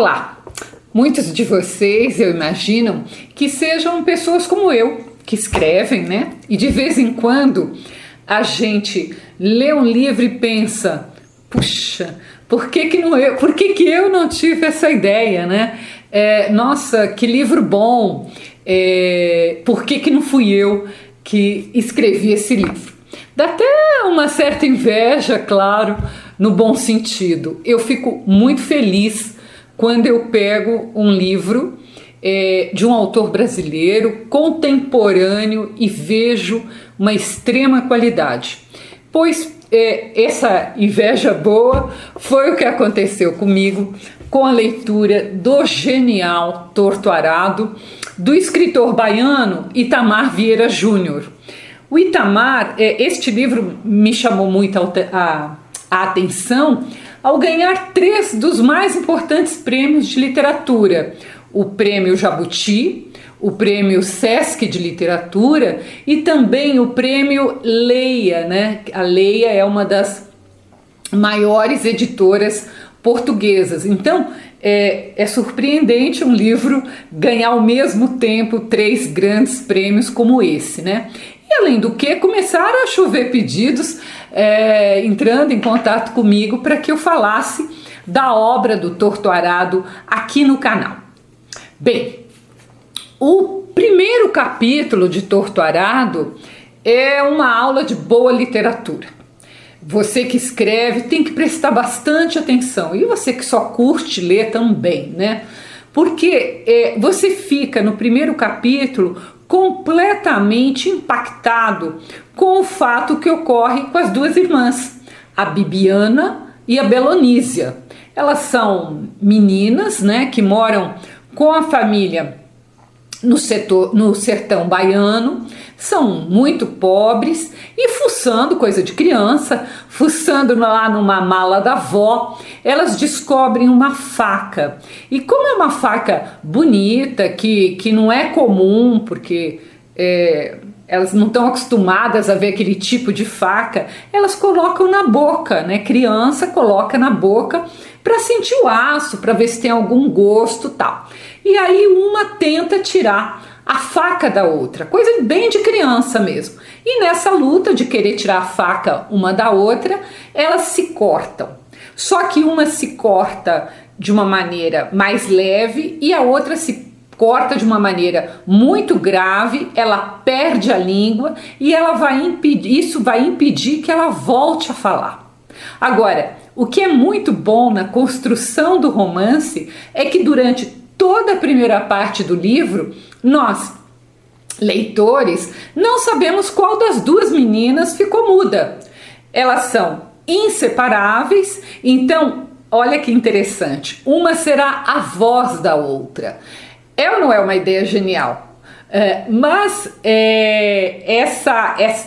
Olá! Muitos de vocês, eu imagino, que sejam pessoas como eu, que escrevem, né? E de vez em quando a gente lê um livro e pensa, puxa, por que eu não tive essa ideia, né? Nossa, que livro bom! Por que não fui eu que escrevi esse livro? Dá até uma certa inveja, claro, no bom sentido. Eu fico muito feliz quando eu pego um livro de um autor brasileiro, contemporâneo, e vejo uma extrema qualidade. Pois essa inveja boa foi o que aconteceu comigo com a leitura do genial Torto Arado, do escritor baiano Itamar Vieira Júnior. O Itamar, este livro me chamou muito a atenção ao ganhar 3 dos mais importantes prêmios de literatura: o Prêmio Jabuti, o Prêmio Sesc de Literatura e também o Prêmio Leia, né? A Leia é uma das maiores editoras portuguesas. Então, é surpreendente um livro ganhar ao mesmo tempo 3 grandes prêmios como esse, né? E além do que, começaram a chover pedidos entrando em contato comigo para que eu falasse da obra do Torto Arado aqui no canal. Bem, o primeiro capítulo de Torto Arado é uma aula de boa literatura. Você que escreve tem que prestar bastante atenção, e você que só curte ler também, né? Porque você fica no primeiro capítulo completamente impactado com o fato que ocorre com as 2 irmãs, a Bibiana e a Belonísia. Elas são meninas, né, que moram com a família no sertão baiano, são muito pobres e, fuçando, coisa de criança, fuçando lá numa mala da avó, elas descobrem uma faca. E como é uma faca bonita, que não é comum, porque elas não estão acostumadas a ver aquele tipo de faca, elas colocam na boca, né? Criança coloca na boca para sentir o aço, para ver se tem algum gosto, tal. E aí uma tenta tirar a faca da outra, coisa bem de criança mesmo. E nessa luta de querer tirar a faca uma da outra, elas se cortam. Só que uma se corta de uma maneira mais leve e a outra se corta de uma maneira muito grave, ela perde a língua e isso vai impedir que ela volte a falar. Agora, o que é muito bom na construção do romance é que durante toda a primeira parte do livro, nós, leitores, não sabemos qual das 2 meninas ficou muda. Elas são inseparáveis, então, olha que interessante, uma será a voz da outra. É ou não é uma ideia genial? Mas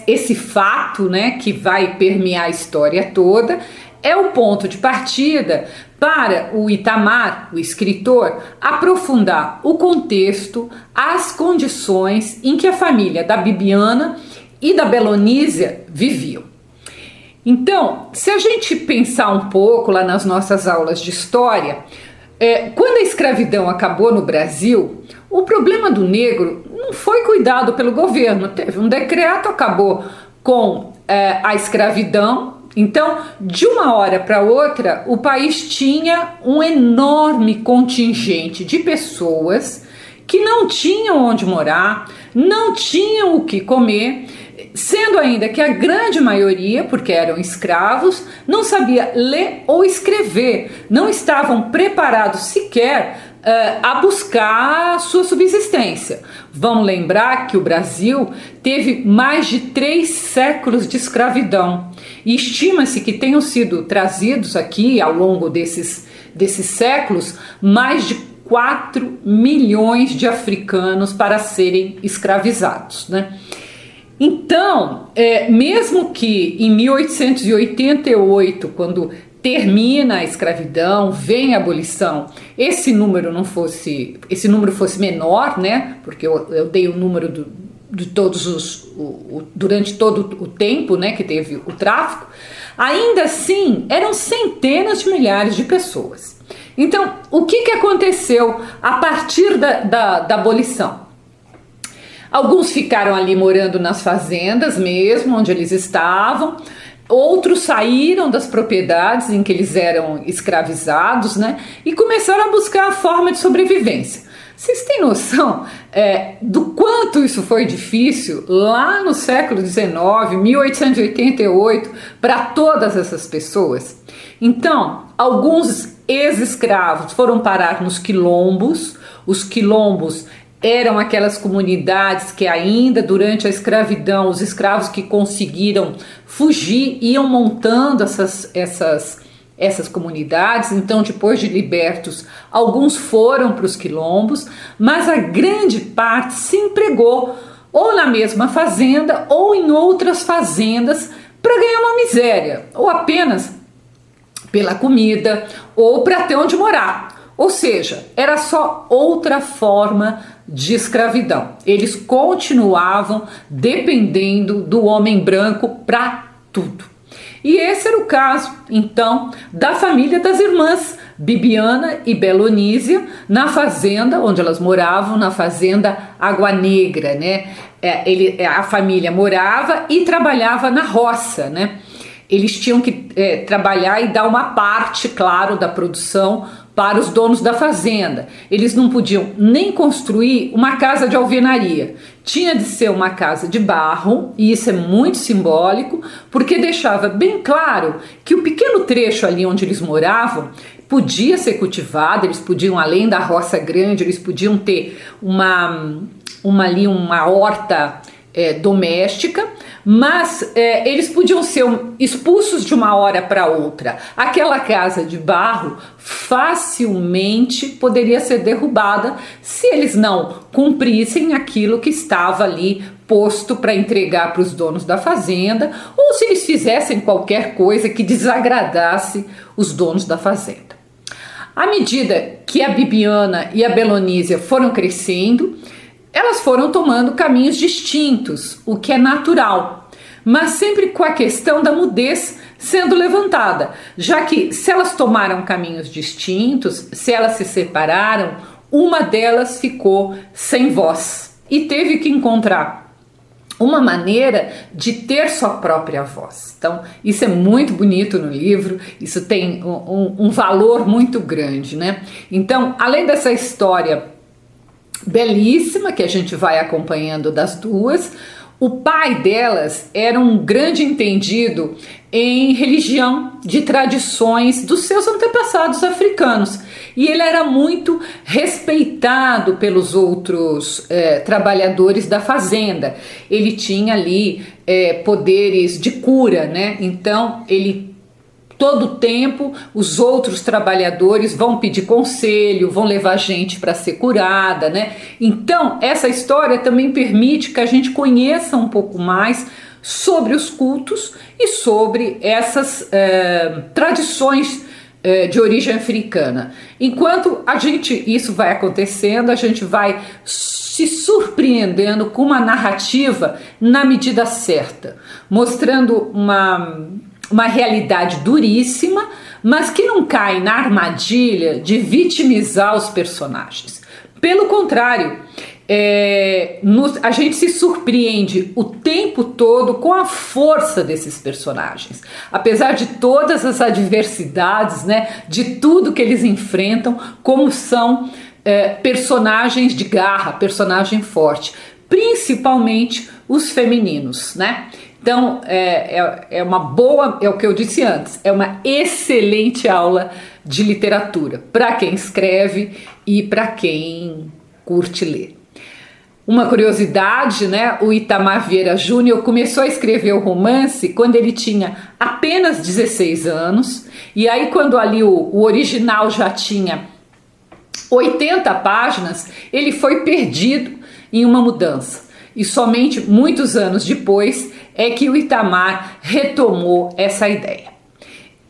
esse fato, né, que vai permear a história toda, é o ponto de partida para o Itamar, o escritor, aprofundar o contexto, as condições em que a família da Bibiana e da Belonísia viviam. Então, se a gente pensar um pouco lá nas nossas aulas de história, quando a escravidão acabou no Brasil, o problema do negro não foi cuidado pelo governo. Teve um decreto, acabou com a escravidão. Então, de uma hora para outra, o país tinha um enorme contingente de pessoas que não tinham onde morar, não tinham o que comer, sendo ainda que a grande maioria, porque eram escravos, não sabia ler ou escrever, não estavam preparados sequer a buscar a sua subsistência. Vamos lembrar que o Brasil teve mais de 3 séculos de escravidão e estima-se que tenham sido trazidos aqui ao longo desses séculos mais de 4 milhões de africanos para serem escravizados, né? Então, mesmo que em 1888, quando termina a escravidão, vem a abolição, esse número fosse menor, né? Porque eu dei o número de todos durante todo o tempo, né, que teve o tráfico. Ainda assim, eram centenas de milhares de pessoas. Então, o que aconteceu a partir da abolição? Alguns ficaram ali morando nas fazendas mesmo, onde eles estavam. Outros saíram das propriedades em que eles eram escravizados, né? E começaram a buscar a forma de sobrevivência. Vocês têm noção do quanto isso foi difícil lá no século XIX, 1888, para todas essas pessoas? Então, alguns ex-escravos foram parar nos quilombos. Os quilombos eram aquelas comunidades que ainda durante a escravidão, os escravos que conseguiram fugir iam montando essas comunidades. Então, depois de libertos, alguns foram para os quilombos, mas a grande parte se empregou ou na mesma fazenda ou em outras fazendas para ganhar uma miséria, ou apenas pela comida ou para ter onde morar. Ou seja, era só outra forma de escravidão. Eles continuavam dependendo do homem branco para tudo. E esse era o caso, então, da família das irmãs Bibiana e Belonísia, na fazenda onde elas moravam, na fazenda Água Negra, né? A família morava e trabalhava na roça, né? Eles tinham que trabalhar e dar uma parte, claro, da produção para os donos da fazenda. Eles não podiam nem construir uma casa de alvenaria. Tinha de ser uma casa de barro, e isso é muito simbólico, porque deixava bem claro que o pequeno trecho ali onde eles moravam podia ser cultivado. Eles podiam, além da roça grande, eles podiam ter uma horta doméstica, mas eles podiam ser expulsos de uma hora para outra. Aquela casa de barro facilmente poderia ser derrubada se eles não cumprissem aquilo que estava ali posto para entregar para os donos da fazenda, ou se eles fizessem qualquer coisa que desagradasse os donos da fazenda. À medida que a Bibiana e a Belonísia foram crescendo, elas foram tomando caminhos distintos, o que é natural, mas sempre com a questão da mudez sendo levantada, já que se elas tomaram caminhos distintos, se elas se separaram, uma delas ficou sem voz e teve que encontrar uma maneira de ter sua própria voz. Então, isso é muito bonito no livro, isso tem um valor muito grande, né? Então, além dessa história belíssima que a gente vai acompanhando das duas, o pai delas era um grande entendido em religião, de tradições dos seus antepassados africanos, e ele era muito respeitado pelos outros trabalhadores da fazenda. Ele tinha ali poderes de cura, né? Então todo tempo os outros trabalhadores vão pedir conselho, vão levar gente para ser curada, né? Então essa história também permite que a gente conheça um pouco mais sobre os cultos e sobre essas tradições de origem africana. Enquanto isso vai acontecendo, a gente vai se surpreendendo com uma narrativa na medida certa, mostrando uma realidade duríssima, mas que não cai na armadilha de vitimizar os personagens. Pelo contrário, a gente se surpreende o tempo todo com a força desses personagens. Apesar de todas as adversidades, né, de tudo que eles enfrentam, como são personagens de garra, personagem forte, principalmente os femininos, né? Então, é uma boa, é o que eu disse antes, é uma excelente aula de literatura para quem escreve e para quem curte ler. Uma curiosidade, né? O Itamar Vieira Júnior começou a escrever o romance quando ele tinha apenas 16 anos, e aí quando ali o original já tinha 80 páginas, ele foi perdido em uma mudança. E somente muitos anos depois é que o Itamar retomou essa ideia.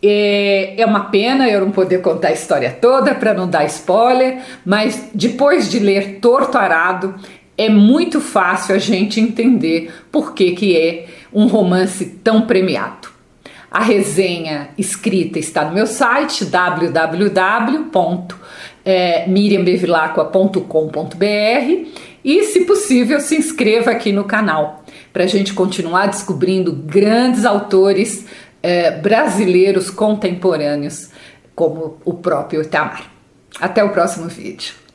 É uma pena eu não poder contar a história toda para não dar spoiler, mas depois de ler Torto Arado, é muito fácil a gente entender por que é um romance tão premiado. A resenha escrita está no meu site www.miriambevilacqua.com.br e, se possível, se inscreva aqui no canal para a gente continuar descobrindo grandes autores brasileiros contemporâneos como o próprio Itamar. Até o próximo vídeo.